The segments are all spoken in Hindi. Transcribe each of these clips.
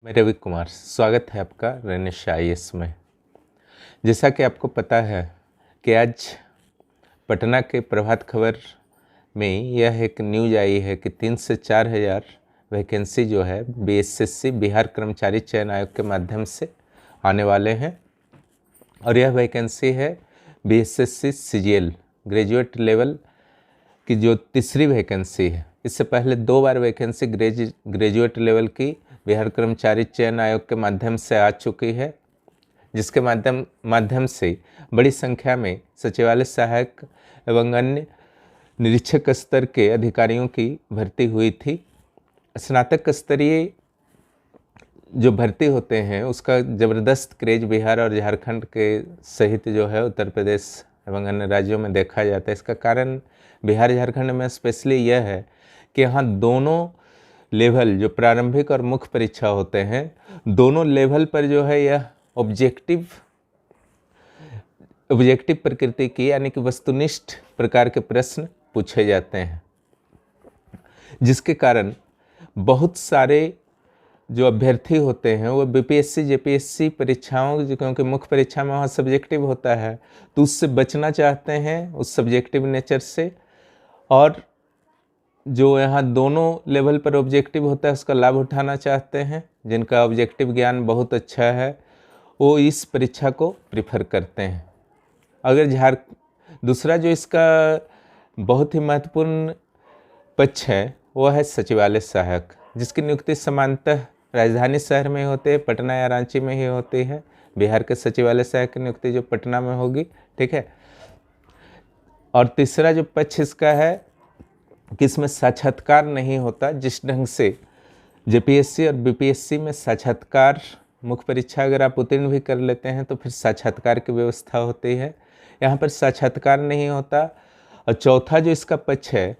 मैं रवि कुमार, स्वागत है आपका रनिश IAS में। जैसा कि आपको पता है कि आज पटना के प्रभात खबर में यह एक न्यूज़ आई है कि 3 से 4 हज़ार वैकेंसी जो है BSSC बिहार कर्मचारी चयन आयोग के माध्यम से आने वाले हैं। और यह वैकेंसी है BSSC CGL ग्रेजुएट लेवल की जो तीसरी वैकेंसी है। इससे पहले 2 बार वैकेंसी ग्रेजुएट लेवल की बिहार कर्मचारी चयन आयोग के माध्यम से आ चुकी है, जिसके माध्यम से बड़ी संख्या में सचिवालय सहायक एवं अन्य निरीक्षक स्तर के अधिकारियों की भर्ती हुई थी। स्नातक स्तरीय जो भर्ती होते हैं उसका ज़बरदस्त क्रेज बिहार और झारखंड के सहित जो है उत्तर प्रदेश एवं अन्य राज्यों में देखा जाता है। इसका कारण बिहार झारखंड में स्पेशली यह है कि यहाँ दोनों लेवल जो प्रारंभिक और मुख्य परीक्षा होते हैं, दोनों लेवल पर जो है यह ऑब्जेक्टिव प्रकृति की यानी कि वस्तुनिष्ठ प्रकार के प्रश्न पूछे जाते हैं, जिसके कारण बहुत सारे जो अभ्यर्थी होते हैं वो BPSC JPSC परीक्षाओं, क्योंकि मुख्य परीक्षा में वहाँ सब्जेक्टिव होता है, तो उससे बचना चाहते हैं, उस सब्जेक्टिव नेचर से। और जो यहाँ दोनों लेवल पर ऑब्जेक्टिव होता है उसका लाभ उठाना चाहते हैं, जिनका ऑब्जेक्टिव ज्ञान बहुत अच्छा है वो इस परीक्षा को प्रिफर करते हैं। अगर दूसरा जो इसका बहुत ही महत्वपूर्ण पक्ष है वो है सचिवालय सहायक, जिसकी नियुक्ति सामान्यतः राजधानी शहर में होती है, पटना या रांची में ही होती है। बिहार के सचिवालय सहायक की नियुक्ति जो पटना में होगी, ठीक है। और तीसरा जो पक्ष इसका है कि इसमें साक्षात्कार नहीं होता। जिस ढंग से JPSC और BPSC में साक्षात्कार, मुख्य परीक्षा अगर आप उत्तीर्ण भी कर लेते हैं तो फिर साक्षात्कार की व्यवस्था होती है, यहाँ पर साक्षात्कार नहीं होता। और चौथा जो इसका पक्ष है,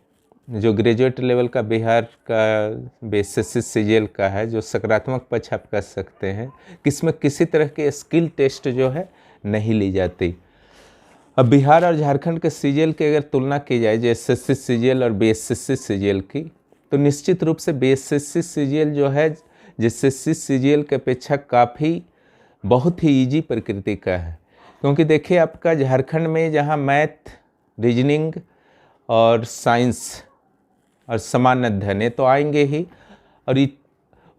जो ग्रेजुएट लेवल का बिहार का BSSC CGL का है, जो सकारात्मक पक्ष आप कह सकते हैं कि इसमें किसी तरह के स्किल टेस्ट जो है नहीं ली जाती। अब बिहार और झारखंड के CGL की अगर तुलना की जाए JSSC CGL और BSSC CGL की, तो निश्चित रूप से BSSC CGL जो है JSSC CGL के अपेक्षा काफ़ी बहुत ही इजी प्रकृति का है। क्योंकि देखिए आपका झारखंड में जहाँ मैथ, रीजनिंग और साइंस और सामान्य अध्ययन ये तो आएंगे ही, और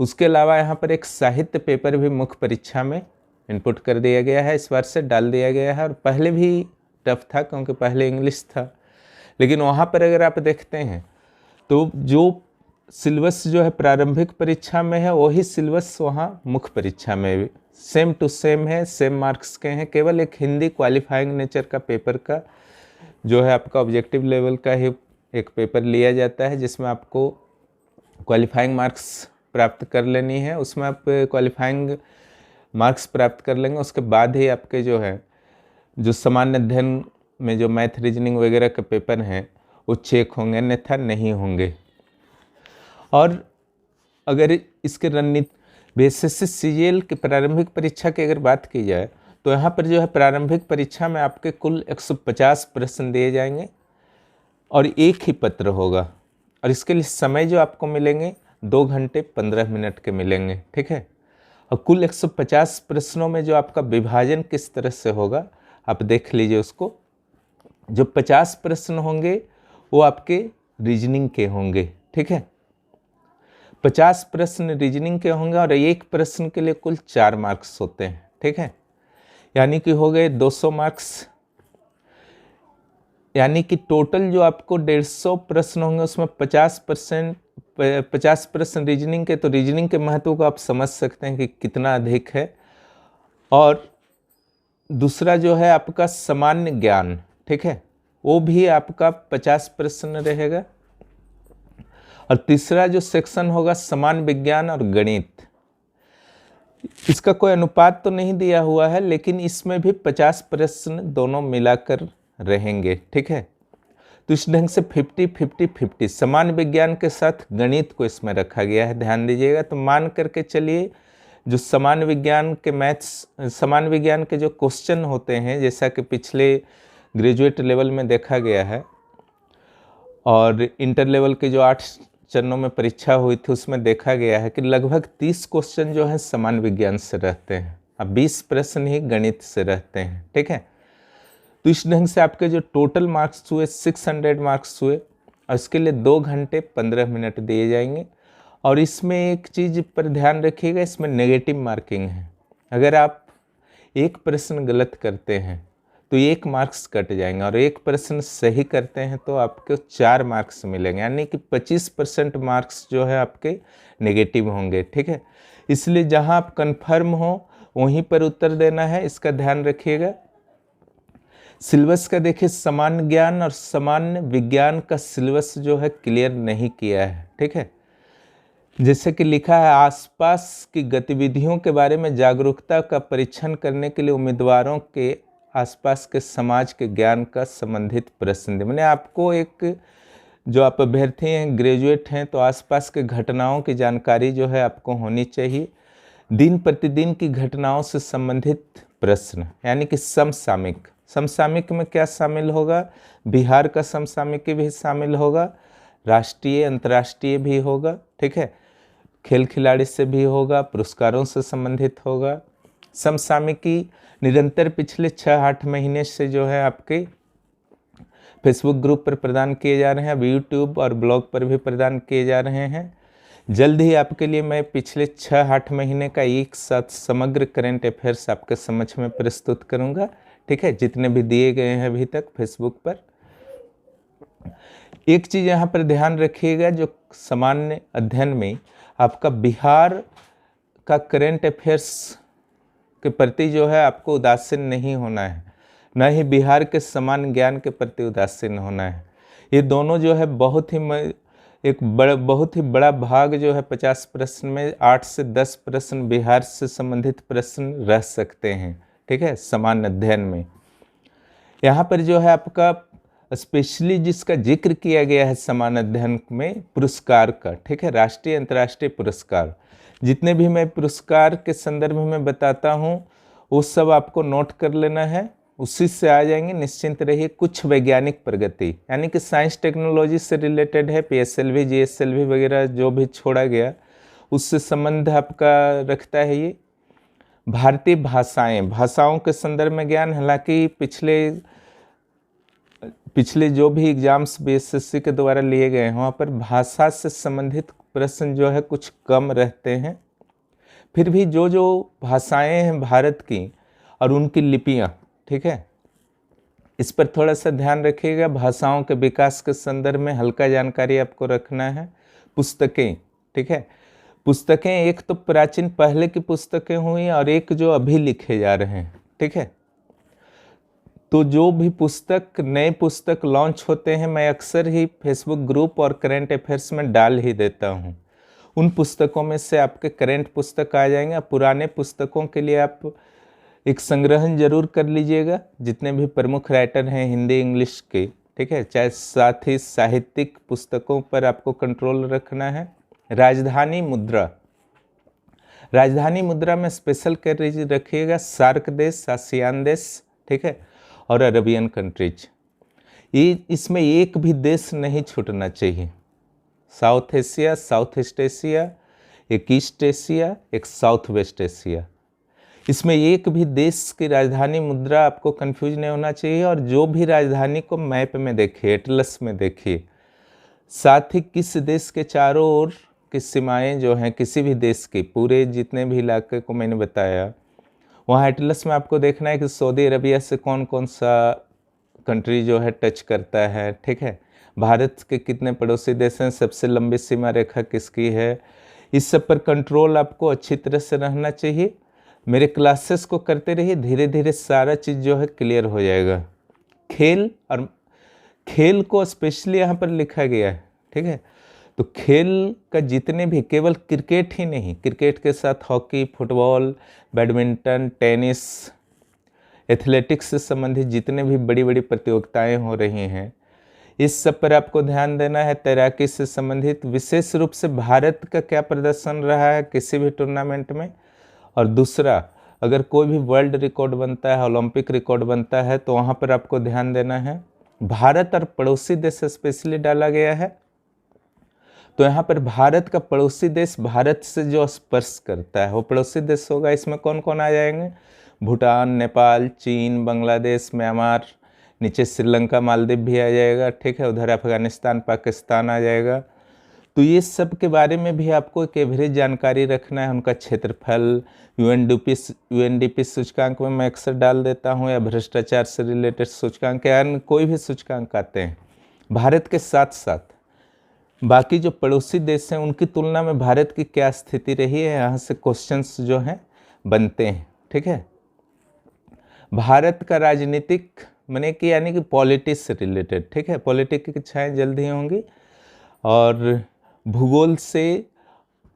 उसके अलावा यहाँ पर एक साहित्य पेपर भी मुख्य परीक्षा में इनपुट कर दिया गया है, इस बार से डाल दिया गया है। और पहले भी टफ था क्योंकि पहले इंग्लिश था, लेकिन वहाँ पर अगर आप देखते हैं तो जो सिलेबस जो है प्रारंभिक परीक्षा में है वही सिलेबस वहाँ मुख्य परीक्षा में भी सेम टू सेम है, सेम मार्क्स के हैं। केवल एक हिंदी क्वालिफाइंग नेचर का पेपर का जो है आपका ऑब्जेक्टिव लेवल का ही एक पेपर लिया जाता है, जिसमें आपको क्वालिफाइंग मार्क्स प्राप्त कर लेनी है। उसमें आप क्वालिफाइंग मार्क्स प्राप्त कर लेंगे, उसके बाद ही आपके जो है जो सामान्य अध्ययन में जो मैथ, रीजनिंग वगैरह के पेपर हैं वो चेक होंगे, अन्यथा नहीं होंगे। और अगर इसके रणनीति BSSC CGL की प्रारंभिक परीक्षा की अगर बात की जाए तो यहाँ पर जो है प्रारंभिक परीक्षा में आपके कुल 150 प्रश्न दिए जाएंगे और एक ही पत्र होगा। और इसके लिए समय जो आपको मिलेंगे 2 घंटे 15 मिनट के मिलेंगे, ठीक है। और कुल 150 प्रश्नों में जो आपका विभाजन किस तरह से होगा आप देख लीजिए उसको। जो 50 प्रश्न होंगे वो आपके रीजनिंग के होंगे, ठीक है। 50 प्रश्न रीजनिंग के होंगे और एक प्रश्न के लिए कुल 4 मार्क्स होते हैं, ठीक है। यानी कि हो गए 200 मार्क्स, यानी कि टोटल जो आपको 150 प्रश्न होंगे उसमें 50 प्रश्न रीजनिंग के, तो रीजनिंग के महत्व को आप समझ सकते हैं कि कितना अधिक है। और दूसरा जो है आपका सामान्य ज्ञान, ठीक है, वो भी आपका 50 प्रश्न रहेगा। और तीसरा जो सेक्शन होगा सामान्य विज्ञान और गणित, इसका कोई अनुपात तो नहीं दिया हुआ है, लेकिन इसमें भी 50 प्रश्न दोनों मिलाकर रहेंगे, ठीक है। तो इस ढंग से 50-50-50 सामान्य विज्ञान के साथ गणित को इसमें रखा गया है, ध्यान दीजिएगा। तो मान करके चलिए जो सामान्य विज्ञान के सामान्य विज्ञान के जो क्वेश्चन होते हैं, जैसा कि पिछले ग्रेजुएट लेवल में देखा गया है और इंटर लेवल के जो 8 चरणों में परीक्षा हुई थी उसमें देखा गया है कि लगभग 30 क्वेश्चन जो है सामान्य विज्ञान से रहते हैं, अब 20 प्रश्न ही गणित से रहते हैं। ठीक है, तो इस ढंग से आपके जो टोटल मार्क्स हुए 600 मार्क्स हुए, और इसके लिए 2 घंटे 15 मिनट दिए जाएंगे। और इसमें एक चीज़ पर ध्यान रखिएगा, इसमें नेगेटिव मार्किंग है। अगर आप एक प्रश्न गलत करते हैं तो 1 मार्क्स कट जाएंगे, और एक प्रश्न सही करते हैं तो आपको 4 मार्क्स मिलेंगे, यानी कि 25% मार्क्स जो है आपके नेगेटिव होंगे। ठीक है, इसलिए जहां आप कंफर्म हो वहीं पर उत्तर देना है, इसका ध्यान रखिएगा। सिलेबस का देखिए, सामान्य ज्ञान और सामान्य विज्ञान का सिलेबस जो है क्लियर नहीं किया है। ठीक है, जैसे कि लिखा है, आसपास की गतिविधियों के बारे में जागरूकता का परीक्षण करने के लिए उम्मीदवारों के आसपास के समाज के ज्ञान का संबंधित प्रश्न। मैंने आपको एक, जो आप अभ्यर्थी हैं, ग्रेजुएट हैं, तो आसपास के घटनाओं की जानकारी जो है आपको होनी चाहिए। दिन प्रतिदिन की घटनाओं से संबंधित प्रश्न, यानी कि समसामयिक। समसामयिक में क्या शामिल होगा? बिहार का समसामयिक भी शामिल होगा, राष्ट्रीय अंतर्राष्ट्रीय भी होगा। ठीक है, खेल खिलाड़ी से भी होगा, पुरस्कारों से संबंधित होगा। समसामयिकी निरंतर पिछले 6-8 महीने से जो है आपके फेसबुक ग्रुप पर प्रदान किए जा रहे हैं, अब यूट्यूब और ब्लॉग पर भी प्रदान किए जा रहे हैं। जल्द ही आपके लिए मैं पिछले 6-8 महीने का एक साथ समग्र करंट अफेयर्स आपके समक्ष में प्रस्तुत करूंगा। ठीक है, जितने भी दिए गए हैं अभी तक फेसबुक पर। एक चीज़ यहाँ पर ध्यान रखिएगा, जो सामान्य अध्ययन में आपका बिहार का करंट अफेयर्स के प्रति जो है आपको उदासीन नहीं होना है, न ही बिहार के सामान्य ज्ञान के प्रति उदासीन होना है। ये दोनों जो है बहुत ही बड़ा भाग जो है 50 प्रश्न में 8 से 10 प्रश्न बिहार से संबंधित प्रश्न रह सकते हैं। ठीक है, सामान्य अध्ययन में यहाँ पर जो है आपका स्पेशली जिसका जिक्र किया गया है सामान्य अध्ययन में, पुरस्कार का। ठीक है, राष्ट्रीय अंतर्राष्ट्रीय पुरस्कार, जितने भी मैं पुरस्कार के संदर्भ में बताता हूँ वो सब आपको नोट कर लेना है, उसी से आ जाएंगे, निश्चिंत रहिए। कुछ वैज्ञानिक प्रगति, यानी कि साइंस टेक्नोलॉजी से रिलेटेड है, PSLV GSLV वगैरह जो भी छोड़ा गया उससे संबंध आपका रखता है। ये भारतीय भाषाओं के संदर्भ में ज्ञान, हालांकि पिछले जो भी एग्जाम्स BSSC के द्वारा लिए गए हैं वहाँ पर भाषा से संबंधित प्रश्न जो है कुछ कम रहते हैं। फिर भी जो भाषाएं हैं भारत की और उनकी लिपियाँ, ठीक है, इस पर थोड़ा सा ध्यान रखिएगा। भाषाओं के विकास के संदर्भ में हल्का जानकारी आपको रखना है। पुस्तकें, ठीक है, पुस्तकें एक तो प्राचीन पहले की पुस्तकें हुई और एक जो अभी लिखे जा रहे हैं। ठीक है, तो जो भी नए पुस्तक लॉन्च होते हैं मैं अक्सर ही फेसबुक ग्रुप और करंट अफेयर्स में डाल ही देता हूं। उन पुस्तकों में से आपके करंट पुस्तक आ जाएंगे। पुराने पुस्तकों के लिए आप एक संग्रहण जरूर कर लीजिएगा, जितने भी प्रमुख राइटर हैं हिंदी इंग्लिश के। ठीक है, चाहे साथ ही साहित्यिक पुस्तकों पर आपको कंट्रोल रखना है। राजधानी मुद्रा में स्पेशल कर रखिएगा सार्क देश, आसियान देश, ठीक है, और अरबियन कंट्रीज। ये इसमें एक भी देश नहीं छूटना चाहिए। South Asia, south east Asia, एक ईस्ट एशिया, एक साउथ वेस्ट एशिया, इसमें एक भी देश की राजधानी मुद्रा आपको कंफ्यूज नहीं होना चाहिए। और जो भी राजधानी को मैप में देखिए, एटलस में देखिए, साथ ही किस देश के चारों ओर की सीमाएं जो हैं, किसी भी देश के पूरे जितने भी इलाके को मैंने बताया, वहाँ एटलस में आपको देखना है कि सऊदी अरबिया से कौन कौन सा कंट्री जो है टच करता है। ठीक है, भारत के कितने पड़ोसी देश हैं, सबसे लंबी सीमा रेखा किसकी है, इस सब पर कंट्रोल आपको अच्छी तरह से रहना चाहिए। मेरे क्लासेस को करते रहिए, धीरे धीरे सारा चीज़ जो है क्लियर हो जाएगा। खेल को स्पेशली यहाँ पर लिखा गया है। ठीक है, तो खेल का जितने भी, केवल क्रिकेट ही नहीं, क्रिकेट के साथ hockey, football, badminton, tennis, athletics से संबंधित जितने भी बड़ी बड़ी प्रतियोगिताएं हो रही हैं, इस सब पर आपको ध्यान देना है। तैराकी से संबंधित विशेष रूप से भारत का क्या प्रदर्शन रहा है किसी भी टूर्नामेंट में, और दूसरा अगर कोई भी वर्ल्ड रिकॉर्ड बनता है, ओलंपिक रिकॉर्ड बनता है, तो वहाँ पर आपको ध्यान देना है। भारत और पड़ोसी देश स्पेशली डाला गया है। तो यहाँ पर भारत का पड़ोसी देश, भारत से जो स्पर्श करता है वो पड़ोसी देश होगा। इसमें कौन कौन आ जाएंगे? भूटान, नेपाल, चीन, बांग्लादेश, म्यांमार, नीचे श्रीलंका, मालदीव भी आ जाएगा, ठीक है। उधर अफगानिस्तान, पाकिस्तान आ जाएगा। तो ये सब के बारे में भी आपको एक एवरेज जानकारी रखना है। उनका क्षेत्रफल, यूएनडीपी सूचकांक में मैं अक्सर डाल देता हूँ, या भ्रष्टाचार से रिलेटेड सूचकांक, या कोई भी सूचकांक आते हैं। भारत के साथ साथ बाकी जो पड़ोसी देश हैं उनकी तुलना में भारत की क्या स्थिति रही है, यहाँ से क्वेश्चंस जो हैं बनते हैं, ठीक है। भारत का राजनीतिक माने कि यानी कि पॉलिटिक्स से रिलेटेड, ठीक है। पॉलिटिक्स की कक्षाएँ जल्द ही होंगी। और भूगोल से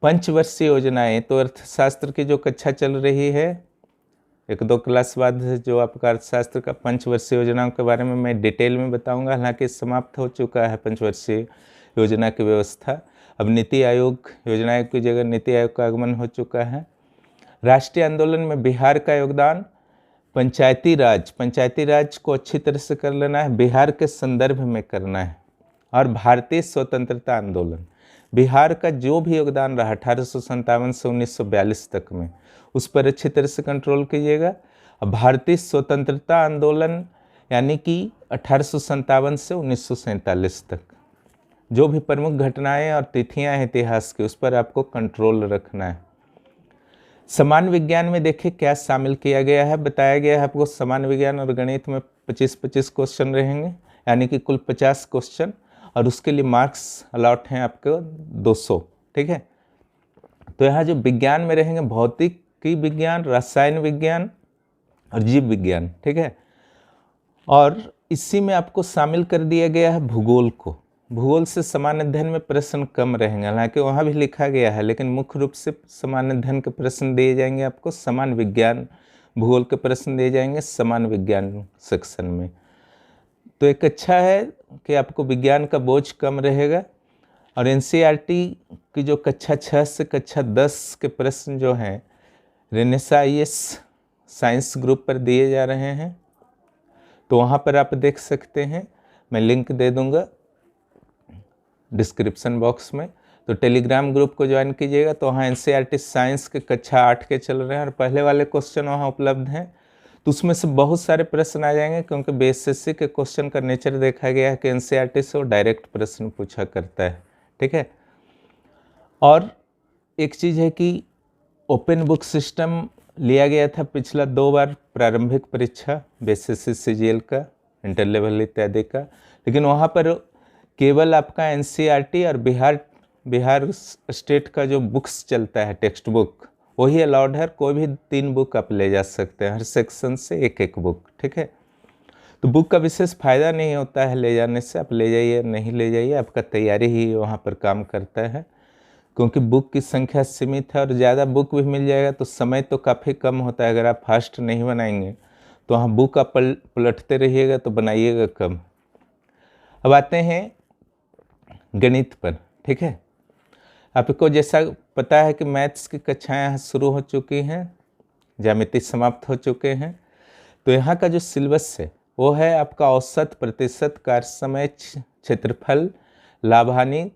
पंचवर्षीय योजनाएं, तो अर्थशास्त्र की जो कक्षा चल रही है, 1-2 क्लास बाद जो आपका अर्थशास्त्र का पंचवर्षीय योजनाओं के बारे में मैं डिटेल में बताऊंगा। हालांकि समाप्त हो चुका है पंचवर्षीय योजना की व्यवस्था। अब नीति आयोग, योजना आयोग की जगह नीति आयोग का आगमन हो चुका है। राष्ट्रीय आंदोलन में बिहार का योगदान, पंचायती राज को अच्छी तरह से कर लेना है, बिहार के संदर्भ में करना है। और भारतीय स्वतंत्रता आंदोलन, बिहार का जो भी योगदान रहा 1857 से 1942 तक में, उस पर अच्छी तरह से कंट्रोल कीजिएगा। अब भारतीय स्वतंत्रता आंदोलन यानी कि 1857 से 1947 तक जो भी प्रमुख घटनाएं और तिथियां हैं इतिहास की, उस पर आपको कंट्रोल रखना है। समान विज्ञान में देखिए क्या शामिल किया गया है, बताया गया है आपको। समान विज्ञान और गणित में 25-25 क्वेश्चन रहेंगे, यानी कि कुल 50 क्वेश्चन, और उसके लिए मार्क्स अलॉट हैं आपको 200, ठीक है। तो यहाँ जो विज्ञान में रहेंगे भौतिकी विज्ञान, रसायन विज्ञान और जीव विज्ञान, ठीक है। और इसी में आपको शामिल कर दिया गया है भूगोल को। भूगोल से सामान्य अध्ययन में प्रश्न कम रहेंगे, हालांकि वहाँ भी लिखा गया है, लेकिन मुख्य रूप से सामान्य अध्ययन के प्रश्न दिए जाएंगे आपको। समान विज्ञान, भूगोल के प्रश्न दिए जाएंगे समान विज्ञान सेक्शन में। तो एक अच्छा है कि आपको विज्ञान का बोझ कम रहेगा। और एनसीईआरटी की जो कक्षा 6 से कक्षा 10 के प्रश्न जो हैं रेनेसा आईएएस साइंस ग्रुप पर दिए जा रहे हैं, तो वहाँ पर आप देख सकते हैं, मैं लिंक दे दूँगा डिस्क्रिप्शन बॉक्स में। तो टेलीग्राम ग्रुप को ज्वाइन कीजिएगा। तो वहाँ एनसीईआरटी साइंस के कक्षा 8 के चल रहे हैं और पहले वाले क्वेश्चन वहाँ उपलब्ध हैं। तो उसमें से बहुत सारे प्रश्न आ जाएंगे, क्योंकि बीएसएससी के क्वेश्चन का नेचर देखा गया है कि एनसीईआरटी से वो डायरेक्ट प्रश्न पूछा करता है, ठीक है। और एक चीज़ है कि ओपन बुक सिस्टम लिया गया था पिछला 2 बार प्रारंभिक परीक्षा बीएसएससी सीजीएल का, इंटर लेवल इत्यादि का, लेकिन वहाँ पर केवल आपका एनसीईआरटी और बिहार स्टेट का जो बुक्स चलता है टेक्स्ट बुक, वही अलाउड है। कोई भी 3 बुक आप ले जा सकते हैं, हर सेक्शन से एक बुक, ठीक है। तो बुक का विशेष फ़ायदा नहीं होता है ले जाने से, आप ले जाइए नहीं ले जाइए, आपका तैयारी ही वहाँ पर काम करता है, क्योंकि बुक की संख्या सीमित है और ज़्यादा बुक भी मिल जाएगा तो समय तो काफ़ी कम होता है। अगर आप फास्ट नहीं बनाएंगे तो वहाँ बुक आप पलटते रहिएगा तो बनाइएगा कम। अब आते हैं गणित पर, ठीक है। आपको जैसा पता है कि मैथ्स की कक्षाएं शुरू हो चुकी हैं, ज्यामिति समाप्त हो चुके हैं। तो यहाँ का जो सिलेबस है वो है आपका औसत, प्रतिशत, कार्य समय, क्षेत्रफल, लाभानी,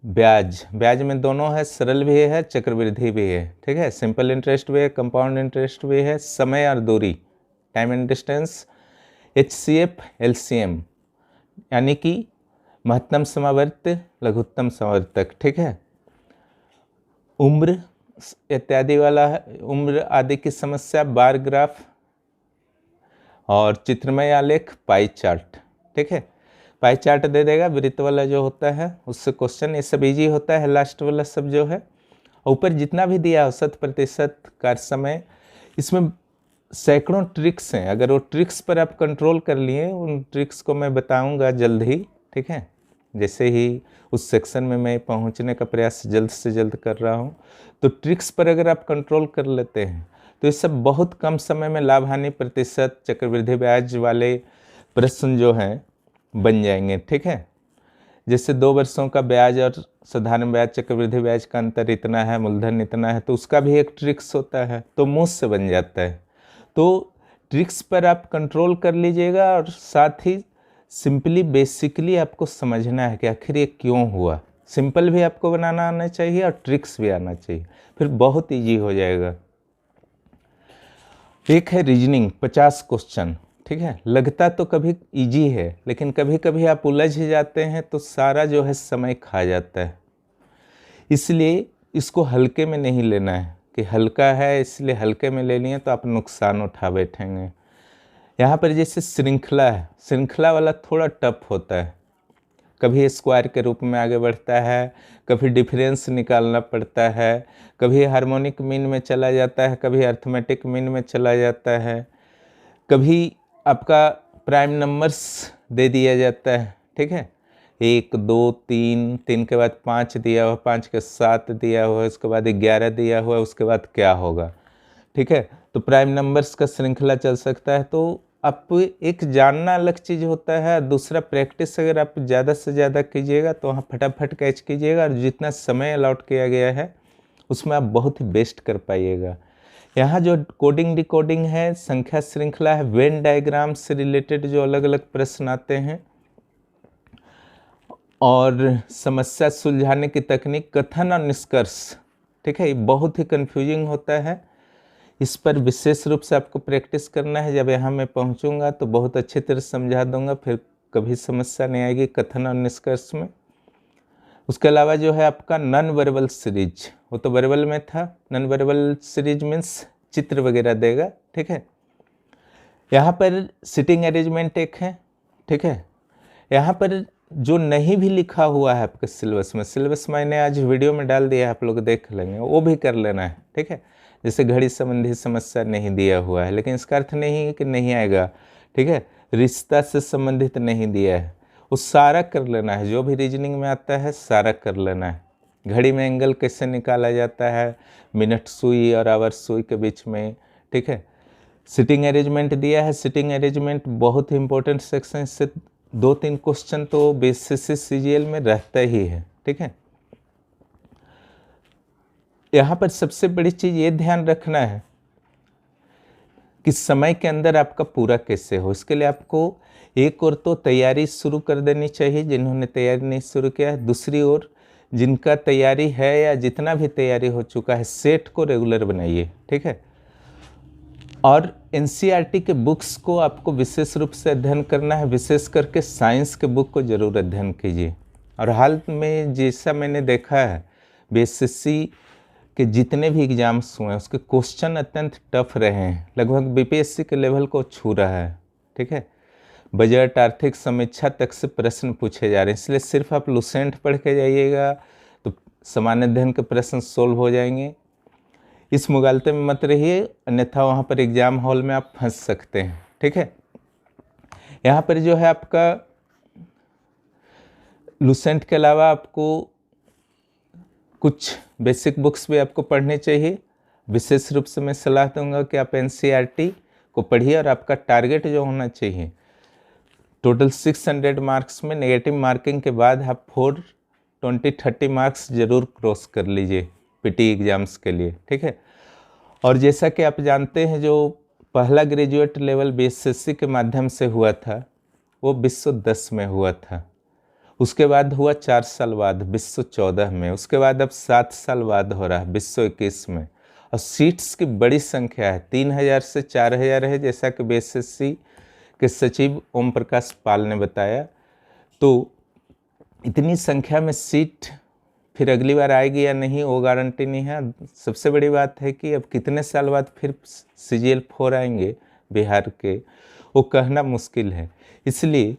ब्याज में दोनों है, सरल भी है, चक्रवृद्धि भी है, ठीक है। सिंपल इंटरेस्ट भी है, कंपाउंड इंटरेस्ट भी है, समय और दूरी, time and distance, HCF, LCM यानी कि महत्तम समावर्त, लघुत्तम समावर्तक, ठीक है। उम्र इत्यादि वाला है, उम्र आदि की समस्या, बार ग्राफ और चित्रमय आलेख, पाई चार्ट, ठीक है। पाई चार्ट दे देगा, वृत्त वाला जो होता है उससे क्वेश्चन, ये सब इजी होता है, लास्ट वाला सब जो है। ऊपर जितना भी दिया औसत, प्रतिशत, कार्य समय, इसमें सैकड़ों ट्रिक्स हैं। अगर वो ट्रिक्स पर आप कंट्रोल कर लिए, उन ट्रिक्स को मैं बताऊंगा जल्द ही, ठीक है। जैसे ही उस सेक्शन में मैं पहुंचने का प्रयास जल्द से जल्द कर रहा हूं, तो ट्रिक्स पर अगर आप कंट्रोल कर लेते हैं तो ये सब बहुत कम समय में लाभ हानि, प्रतिशत, चक्रवृद्धि ब्याज वाले प्रश्न जो हैं बन जाएंगे, ठीक है। जैसे 2 वर्षों का ब्याज और साधारण ब्याज, चक्रवृद्धि ब्याज का अंतर इतना है, मूलधन इतना है, तो उसका भी एक ट्रिक्स होता है, तो मुँह से बन जाता है। तो ट्रिक्स पर आप कंट्रोल कर लीजिएगा और साथ ही सिंपली बेसिकली आपको समझना है कि आखिर ये क्यों हुआ, सिंपल भी आपको बनाना आना चाहिए और ट्रिक्स भी आना चाहिए, फिर बहुत इजी हो जाएगा। एक है रीजनिंग 50 क्वेश्चन, ठीक है। लगता तो कभी इजी है, लेकिन कभी कभी आप उलझ जाते हैं तो सारा जो है समय खा जाता है। इसलिए इसको हल्के में नहीं लेना है कि हल्का है इसलिए हल्के में ले लिए तो आप नुकसान उठा बैठेंगे। यहाँ पर जैसे श्रृंखला है, श्रृंखला वाला थोड़ा टफ होता है, कभी स्क्वायर के रूप में आगे बढ़ता है, कभी डिफरेंस निकालना पड़ता है, कभी हार्मोनिक मीन में चला जाता है, कभी अर्थमेटिक मीन में चला जाता है, कभी आपका प्राइम नंबर्स दे दिया जाता है, ठीक है। 1 2 3, 3 के बाद 5 दिया हुआ, 5 के 7 दिया हुआ, उसके बाद 11 दिया हुआ, उसके बाद क्या होगा, ठीक है। तो प्राइम नंबर्स का श्रृंखला चल सकता है। तो आप एक जानना अलग चीज़ होता है, दूसरा प्रैक्टिस अगर आप ज़्यादा से ज़्यादा कीजिएगा तो वहाँ फटाफट कैच कीजिएगा, और जितना समय अलॉट किया गया है उसमें आप बहुत ही बेस्ट कर पाइएगा। यहाँ जो कोडिंग डिकोडिंग है, संख्या श्रृंखला है, वेन डायग्राम से रिलेटेड जो अलग अलग प्रश्न आते हैं, और समस्या सुलझाने की तकनीक, कथन और निष्कर्ष, ठीक है, ये बहुत ही कन्फ्यूजिंग होता है। इस पर विशेष रूप से आपको प्रैक्टिस करना है। जब यहाँ मैं पहुँचूँगा तो बहुत अच्छी तरह समझा दूंगा, फिर कभी समस्या नहीं आएगी कथन और निष्कर्ष में। उसके अलावा जो है आपका नॉन वर्बल सीरीज, वो तो वर्बल में था, नॉन वर्बल सीरीज मीन्स चित्र वगैरह देगा, ठीक है। यहाँ पर सिटिंग अरेंजमेंट एक है, ठीक है। यहाँ पर जो नहीं भी लिखा हुआ है आपके सिलेबस मैंने आज वीडियो में डाल दिया है, आप लोग देख लेंगे, वो भी कर लेना है, ठीक है। जैसे घड़ी संबंधी समस्या नहीं दिया हुआ है, लेकिन इसका अर्थ नहीं है कि नहीं आएगा, ठीक है। रिश्ता से संबंधित नहीं दिया है, वो सारा कर लेना है, जो भी रीजनिंग में आता है सारा कर लेना है। घड़ी में एंगल कैसे निकाला जाता है, मिनट सुई और आवर सुई के बीच में, ठीक है। सिटिंग अरेंजमेंट दिया है, सिटिंग अरेंजमेंट बहुत ही इंपॉर्टेंट सेक्शन, इससे 2-3 क्वेश्चन तो बीसीसी सीजीएल में रहता ही है, ठीक है। यहाँ पर सबसे बड़ी चीज़ ये ध्यान रखना है कि समय के अंदर आपका पूरा कैसे हो। इसके लिए आपको एक और तो तैयारी शुरू कर देनी चाहिए जिन्होंने तैयारी नहीं शुरू किया है, दूसरी ओर जिनका तैयारी है या जितना भी तैयारी हो चुका है, सेट को रेगुलर बनाइए, ठीक है। और एनसीईआरटी के बुक्स को आपको विशेष रूप से अध्ययन करना है, विशेष करके साइंस के बुक को ज़रूर अध्ययन कीजिए। और हाल में जैसा मैंने देखा है, बीएसएससी के जितने भी एग्जाम्स हुए हैं उसके क्वेश्चन अत्यंत टफ रहे हैं, लगभग बीपीएससी के लेवल को छू रहा है, ठीक है। बजट, आर्थिक समीक्षा तक से प्रश्न पूछे जा रहे हैं, इसलिए सिर्फ आप लुसेंट पढ़ के जाइएगा तो सामान्य अध्ययन के प्रश्न सोल्व हो जाएंगे। इस मुगालते में मत रहिए, अन्यथा वहाँ पर एग्जाम हॉल में आप फंस सकते हैं, ठीक है। यहाँ पर जो है आपका लुसेंट के अलावा आपको कुछ बेसिक बुक्स भी आपको पढ़ने चाहिए। विशेष रूप से मैं सलाह दूंगा कि आप एनसीईआरटी को पढ़िए, और आपका टारगेट जो होना चाहिए टोटल 600 मार्क्स में नेगेटिव मार्किंग के बाद आप 420-30 मार्क्स जरूर क्रॉस कर लीजिए पीटी एग्जाम्स के लिए, ठीक है। और जैसा कि आप जानते हैं, जो पहला ग्रेजुएट लेवल बीएसएससी के माध्यम से हुआ था वो 2010 में हुआ था, उसके बाद हुआ 4 साल बाद 2014 में, उसके बाद अब 7 साल बाद हो रहा है 2021 में। और सीट्स की बड़ी संख्या है, 3000 से 4000 है, जैसा कि बीएसएससी के सचिव ओम प्रकाश पाल ने बताया। तो इतनी संख्या में सीट फिर अगली बार आएगी या नहीं वो गारंटी नहीं है। सबसे बड़ी बात है कि अब कितने साल बाद फिर सीजीएल 4 आएंगे बिहार के, वो कहना मुश्किल है। इसलिए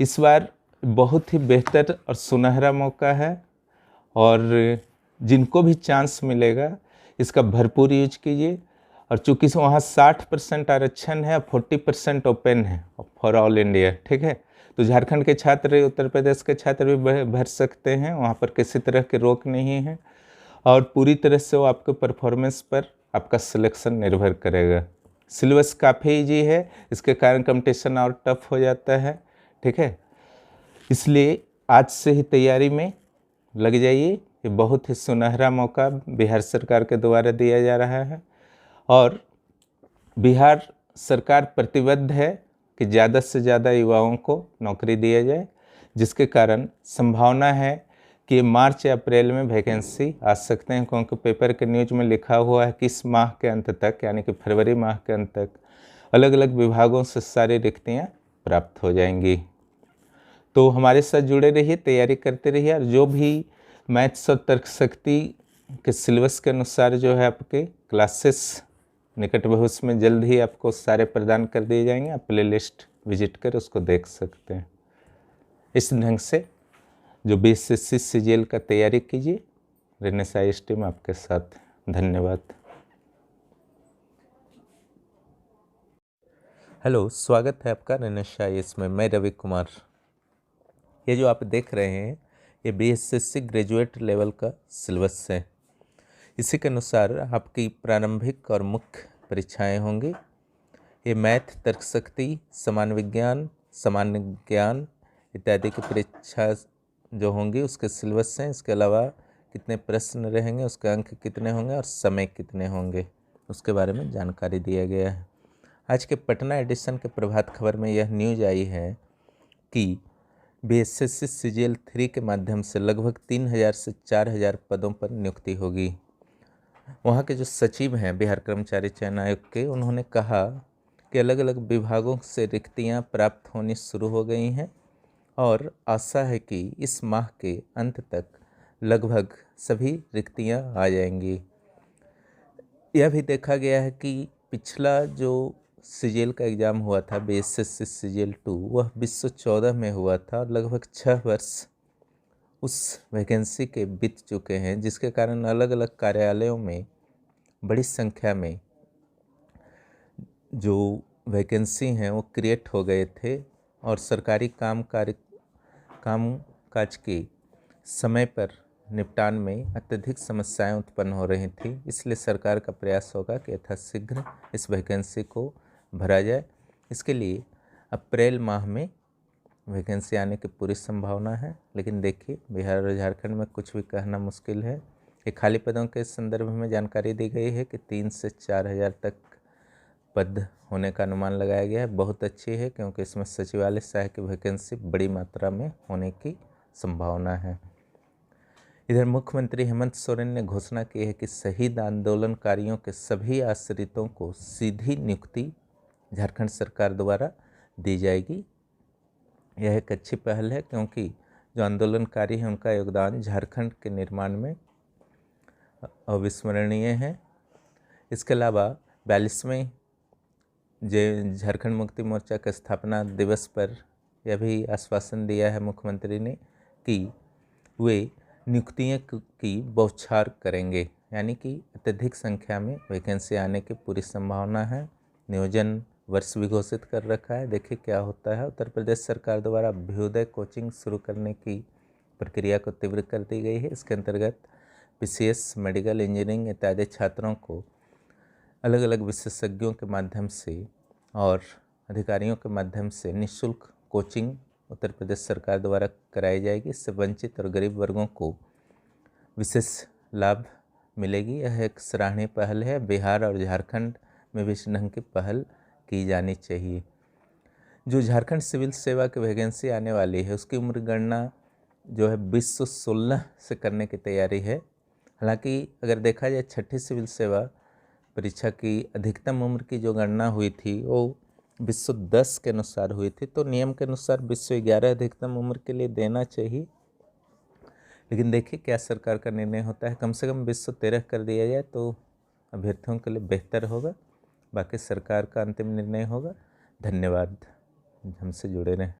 इस बार बहुत ही बेहतर और सुनहरा मौका है, और जिनको भी चांस मिलेगा इसका भरपूर यूज कीजिए। और चूँकि वहाँ 60% आरक्षण है, 40% ओपन है फॉर ऑल इंडिया, ठीक है। तो झारखंड के छात्र, उत्तर प्रदेश के छात्र भी भर सकते हैं, वहाँ पर किसी तरह की रोक नहीं है, और पूरी तरह से वो आपके परफॉर्मेंस पर आपका सिलेक्शन निर्भर करेगा। सिलेबस काफ़ी ईजी है, इसके कारण कंपटीशन और टफ हो जाता है, ठीक है। इसलिए आज से ही तैयारी में लग जाइए, ये बहुत ही सुनहरा मौका बिहार सरकार के द्वारा दिया जा रहा है, और बिहार सरकार प्रतिबद्ध है कि ज़्यादा से ज़्यादा युवाओं को नौकरी दिया जाए, जिसके कारण संभावना है कि मार्च या अप्रैल में वैकेंसी आ सकते हैं, क्योंकि पेपर के न्यूज में लिखा हुआ है कि इस माह के अंत तक, यानी कि फरवरी माह के अंत तक अलग अलग विभागों से सारी रिक्तियाँ प्राप्त हो जाएंगी। तो हमारे साथ जुड़े रहिए, तैयारी करते रहिए, और जो भी मैथ्स और तर्क शक्ति के सिलेबस के अनुसार जो है आपके क्लासेस निकट भविष्य में जल्द ही आपको सारे प्रदान कर दिए जाएंगे। आप प्ले लिस्ट विजिट कर उसको देख सकते हैं। इस ढंग से जो BSSC CGL का तैयारी कीजिए। रेनेसा IST में आपके साथ। धन्यवाद। हेलो, स्वागत है आपका रेनेसा IST में। मैं रवि कुमार। ये जो आप देख रहे हैं ये BSSC ग्रेजुएट लेवल का सिलेबस है। इसी के अनुसार आपकी प्रारंभिक और मुख्य परीक्षाएं होंगी। ये मैथ, तर्क शक्ति, सामान्य विज्ञान, सामान्य ज्ञान इत्यादि की परीक्षा जो होंगी उसके सिलेबस हैं। इसके अलावा कितने प्रश्न रहेंगे, उसके अंक कितने होंगे और समय कितने होंगे, उसके बारे में जानकारी दिया गया है। आज के पटना एडिशन के प्रभात खबर में यह न्यूज आई है कि BSSC CGL 3 के माध्यम से लगभग 3000 से 4000 पदों पर नियुक्ति होगी। वहाँ के जो सचिव हैं बिहार कर्मचारी चयन आयोग के, उन्होंने कहा कि अलग अलग विभागों से रिक्तियाँ प्राप्त होनी शुरू हो गई हैं और आशा है कि इस माह के अंत तक लगभग सभी रिक्तियां आ जाएंगी। यह भी देखा गया है कि पिछला जो CGL का एग्ज़ाम हुआ था BSSC CGL 2, वह 2014 में हुआ था और लगभग 6 वर्ष उस वैकेंसी के बीत चुके हैं, जिसके कारण अलग अलग कार्यालयों में बड़ी संख्या में जो वैकेंसी हैं वो क्रिएट हो गए थे और सरकारी कामकाज के समय पर निपटान में अत्यधिक समस्याएं उत्पन्न हो रही थी। इसलिए सरकार का प्रयास होगा कि यथाशीघ्र इस वैकेंसी को भरा जाए। इसके लिए अप्रैल माह में वैकेंसी आने की पूरी संभावना है। लेकिन देखिए, बिहार और झारखंड में कुछ भी कहना मुश्किल है। ये खाली पदों के संदर्भ में जानकारी दी गई है कि 3 से 4000 तक पद होने का अनुमान लगाया गया है। बहुत अच्छी है, क्योंकि इसमें सचिवालय सहायक की वैकेंसी बड़ी मात्रा में होने की संभावना है। इधर मुख्यमंत्री हेमंत सोरेन ने घोषणा की है कि शहीद आंदोलनकारियों के सभी आश्रितों को सीधी नियुक्ति झारखंड सरकार द्वारा दी जाएगी। यह एक अच्छी पहल है, क्योंकि जो आंदोलनकारी हैं उनका योगदान झारखंड के निर्माण में अविस्मरणीय है। इसके अलावा 42वें झारखंड मुक्ति मोर्चा के स्थापना दिवस पर यह भी आश्वासन दिया है मुख्यमंत्री ने कि वे नियुक्तियों की बौछार करेंगे, यानी कि अत्यधिक संख्या में वैकेंसी आने की पूरी संभावना है। नियोजन वर्ष भी घोषित कर रखा है, देखिए क्या होता है। उत्तर प्रदेश सरकार द्वारा अभ्युदय कोचिंग शुरू करने की प्रक्रिया को तीव्र कर दी गई है। इसके अंतर्गत PCS, मेडिकल, इंजीनियरिंग इत्यादि छात्रों को अलग अलग विशेषज्ञों के माध्यम से और अधिकारियों के माध्यम से निःशुल्क कोचिंग उत्तर प्रदेश सरकार द्वारा कराई जाएगी। इससे वंचित और गरीब वर्गों को विशेष लाभ मिलेगी। यह एक सराहनीय पहल है। बिहार और झारखंड में भी इस ढंग की पहल की जानी चाहिए। जो झारखंड सिविल सेवा की वैकेंसी आने वाली है उसकी उम्र गणना जो है 2016 से करने की तैयारी है। हालांकि अगर देखा जाए 6ठी सिविल सेवा परीक्षा की अधिकतम उम्र की जो गणना हुई थी वो 2010 के अनुसार हुई थी, तो नियम के अनुसार 2011 अधिकतम उम्र के लिए देना चाहिए। लेकिन देखिए क्या सरकार का निर्णय होता है। कम से कम 2013 कर दिया जाए तो अभ्यर्थियों के लिए बेहतर होगा। बाकी सरकार का अंतिम निर्णय होगा। धन्यवाद, हमसे जुड़े रहें।